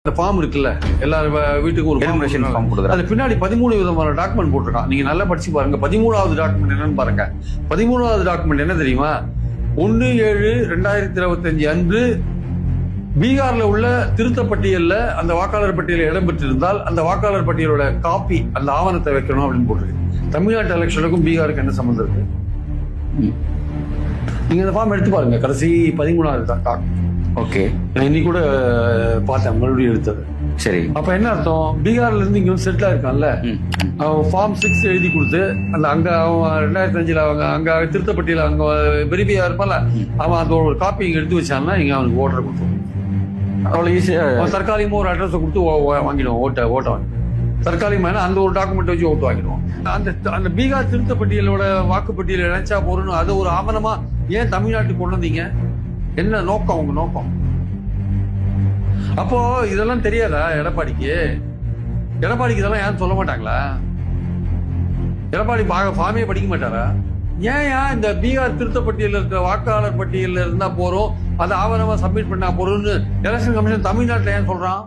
இந்த ஃபார்ம் இருக்குல்ல, எல்லாரும் வீட்டுக்கு ஒரு ஃபார்ம் கொடுக்குறாங்க. அது பின்னாடி 13 விதமான டாக்குமெண்ட் போட்டிருக்கான். நீங்க நல்லா படிச்சு பாருங்க. 13வது டாக்குமெண்ட் என்னன்னு பாருங்க. 13வது டாக்குமெண்ட் என்ன தெரியுமா? 1/7/2025 அன்று பீகார்ல உள்ள திருத்தப்பட்டியல்ல அந்த வாக்காளர் பட்டியலில் இடம்பெற்றிருந்தால் அந்த வாக்காளர் பட்டியலோட காப்பி, அந்த ஆவணத்தை வைக்கணும் அப்படின்னு போட்டிருக்கு. தமிழ்நாட்டு எலெக்ஷனுக்கும் பீகாருக்கு என்ன சம்பந்தம் இருக்கு? நீங்க இந்த ஃபார்ம் எடுத்து பாருங்க. கடைசி 13வது டாக்குமெண்ட். ஓகே, நான் இன்னைக்கு கூட பார்த்தேன், மறுபடியும் எடுத்தது. சரி, அப்ப என்ன அர்த்தம்? பீகார்ல இருந்து இங்க வந்து செட்டில் ஆயிருக்கான்ல, அவன் ஃபார்ம் 6 எழுதி கொடுத்து அந்த அங்க அவன் 2005 அவங்க அங்க திருத்தப்பட்டியல அங்க வெரிஃபையா இருப்பான்ல, அவன் அந்த ஒரு காப்பி இங்க எடுத்து வச்சான்னா இங்க அவனுக்கு ஓட்டர் கொடுத்துருவோம். அவ்வளவு ஈஸியா தற்காலிகமா ஒரு அட்ரஸ் கொடுத்து வாங்கிடுவோம். ஓட்ட வாங்கி தற்காலிகமா அந்த ஒரு டாக்குமெண்ட் வச்சு ஓட்டு வாங்கிடுவோம். அந்த பீகார் திருத்தப்பட்டியலோட வாக்குப்பட்டியல நினைச்சா போறணும். அது ஒரு ஆவணமா ஏன் தமிழ்நாட்டுக்கு கொண்டு வந்தீங்க? என்ன நோக்கம்? உங்க நோக்கம்? அப்போ இதெல்லாம் தெரியாதா எடப்பாடிக்கு? எடப்பாடிக்கு இதெல்லாம் யாரும் சொல்ல மாட்டாங்களா? எடப்பாடி ஃபார்மே படிக்க மாட்டாரா? ஏன் இந்த பீகார் திருத்தப்பட்டியல இருக்கிற வாக்காளர் பட்டியல இருந்தா போறோம், அதை ஆவணமா சப்மிட் பண்ணா போறோம்னு எலெக்ஷன் கமிஷன் தமிழ்நாட்டுல ஏன் சொல்றான்?